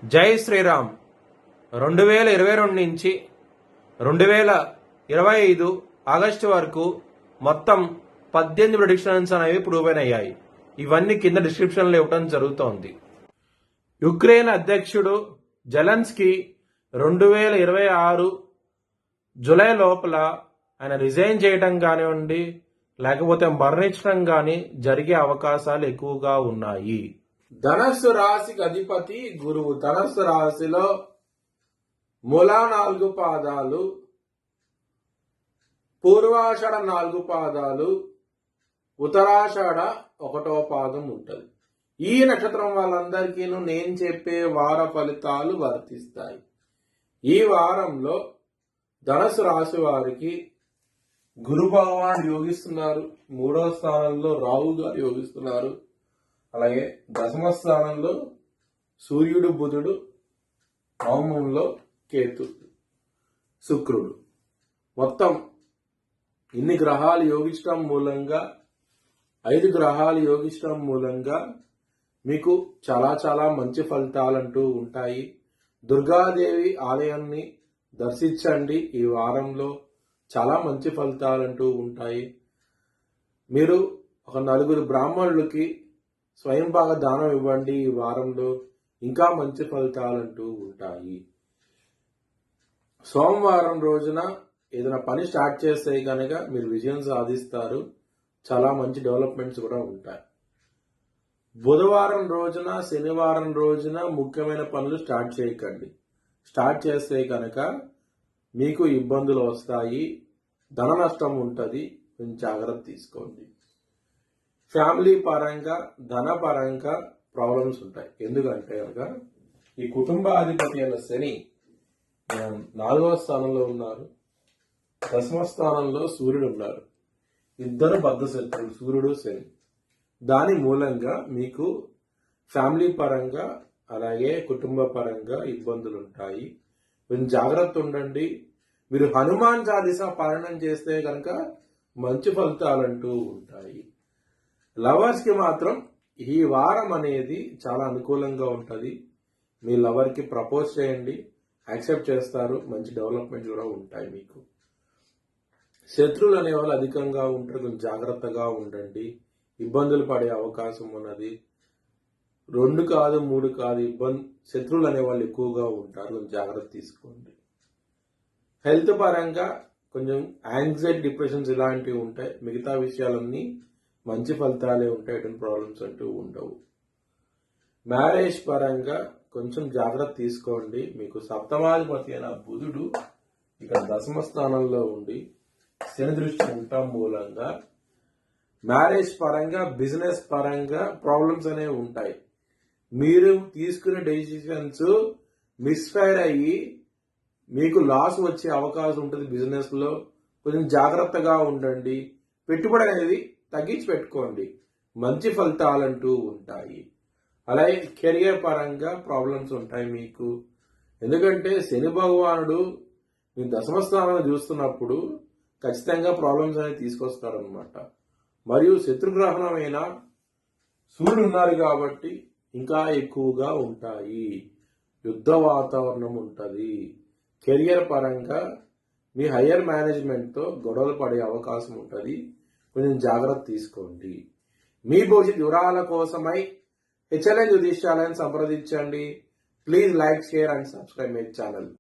జై శ్రీరామ్. 2022 నుంచి 2025 ఆగస్టు వరకు మొత్తం 18 ప్రెడిక్షన్స్ అనేవి ప్రూవ్ అయ్యాయి. ఇవన్నీ కింద డిస్క్రిప్షన్లో ఇవ్వడం జరుగుతోంది. యుక్రెయిన్ అధ్యక్షుడు జెలెన్స్కీ 2026 జూలై లోపల ఆయన రిజైన్ చేయడం కానివ్వండి, లేకపోతే మరణించడం కానీ జరిగే అవకాశాలు ఎక్కువగా ఉన్నాయి. ధనస్సు రాశికి అధిపతి గురువు. ధనస్సు రాశిలో మూలా 4 పాదాలు, పూర్వాషాఢ 4 పాదాలు, ఉత్తరాషాఢ 1వ పాదం ఉంటుంది. ఈ నక్షత్రం వాళ్ళందరికీ నేను చెప్పే వార ఫలితాలు వర్తిస్తాయి. ఈ వారంలో ధనస్సు రాశి వారికి గురు భగవాన్ యోగిస్తున్నారు. 3వ స్థానంలో రాహు గారు యోగిస్తున్నారు. అలాగే దశమ స్థానంలో సూర్యుడు, బుధుడు, నవమంలో కేతు, శుక్రుడు. మొత్తం ఇన్ని గ్రహాలు యోగించడం మూలంగా 5 గ్రహాలు యోగించడం మూలంగా మీకు చాలా చాలా మంచి ఫలితాలంటూ ఉంటాయి. దుర్గాదేవి ఆలయాన్ని దర్శించండి. ఈ వారంలో చాలా మంచి ఫలితాలంటూ ఉంటాయి. మీరు ఒక 4 బ్రాహ్మణులకి స్వయంపాక దానం ఇవ్వండి. ఈ వారంలో ఇంకా మంచి ఫలితాలంటూ ఉంటాయి. సోమవారం రోజున ఏదైనా పని స్టార్ట్ చేస్తే కనుక మీరు విజయం సాధిస్తారు. చాలా మంచి డెవలప్మెంట్స్ కూడా ఉంటాయి. బుధవారం రోజున, శనివారం రోజున ముఖ్యమైన పనులు స్టార్ట్ చేయకండి. స్టార్ట్ చేస్తే కనుక మీకు ఇబ్బందులు వస్తాయి, ధన నష్టం ఉంటుంది. కొంచెం జాగ్రత్త తీసుకోండి. ఫ్యామిలీ పరంగా, ధన పరంగా ప్రాబ్లమ్స్ ఉంటాయి. ఎందుకంటే కనుక ఈ కుటుంబాధిపతి అయిన శని 4వ స్థానంలో ఉన్నారు, దశమ స్థానంలో సూర్యుడు ఉన్నారు. ఇద్దరు బద్ధ శత్రువులు, సూర్యుడు, శని. దాని మూలంగా మీకు ఫ్యామిలీ పరంగా అలాగే కుటుంబ పరంగా ఇబ్బందులు ఉంటాయి. కొంచెం జాగ్రత్త ఉండండి. మీరు హనుమాన్ చాలీసా పారాయణం చేస్తే కనుక మంచి ఫలితాలంటూ ఉంటాయి. లవర్స్ కి మాత్రం ఈ వారం అనేది చాలా అనుకూలంగా ఉంటుంది. మీ లవర్ కి ప్రపోజ్ చేయండి, యాక్సెప్ట్ చేస్తారు. మంచి డెవలప్మెంట్ కూడా ఉంటాయి. మీకు శత్రువులు అనేవాళ్ళు అధికంగా ఉంటారు. కొంచెం జాగ్రత్తగా ఉండండి. ఇబ్బందులు పడే అవకాశం ఉన్నది. 2 కాదు 3 కాదు శత్రువులు అనేవాళ్ళు ఎక్కువగా ఉంటారు. కొంచెం జాగ్రత్త తీసుకోండి. హెల్త్ పరంగా కొంచెం యాంగ్జైటీ, డిప్రెషన్స్ ఇలాంటివి ఉంటాయి. మిగతా విషయాలన్నీ మంచి ఫలితాలే ఉంటాయి. ఎటువంటి ప్రాబ్లమ్స్ అంటూ ఉండవు. మ్యారేజ్ పరంగా కొంచెం జాగ్రత్త తీసుకోండి. మీకు సప్తమాధిపతి అయిన బుధుడు ఇక్కడ దశమ స్థానంలో ఉండి శని దృష్టి ఉండటం మూలంగా మ్యారేజ్ పరంగా, బిజినెస్ పరంగా ప్రాబ్లమ్స్ అనేవి ఉంటాయి. మీరు తీసుకునే డెసిషన్స్ మిస్ఫైర్ అయ్యి మీకు లాస్ వచ్చే అవకాశం ఉంటుంది. బిజినెస్ లో కొంచెం జాగ్రత్తగా ఉండండి. పెట్టుబడి అనేది తగ్గించి పెట్టుకోండి. మంచి ఫలితాలంటూ ఉంటాయి. అలాగే కెరియర్ పరంగా ప్రాబ్లమ్స్ ఉంటాయి మీకు. ఎందుకంటే శని భగవానుడు మీ దశమ స్థానాన్ని చూస్తున్నప్పుడు ఖచ్చితంగా ప్రాబ్లమ్స్ అనేది తీసుకొస్తారనమాట. మరియు శత్రుగ్రహణమైన సూర్యుడు ఉన్నారు కాబట్టి ఇంకా ఎక్కువగా ఉంటాయి. యుద్ధ వాతావరణం ఉంటుంది. కెరియర్ పరంగా మీ హయ్యర్ మేనేజ్మెంట్తో గొడవలు పడే అవకాశం ఉంటుంది. కొంచెం జాగ్రత్త తీసుకోండి. మీ భవిష్యత్ వివరాల కోసమై HLN జ్యోతిష్యాలయాన్ని సంప్రదించండి. Please like, share and subscribe my channel.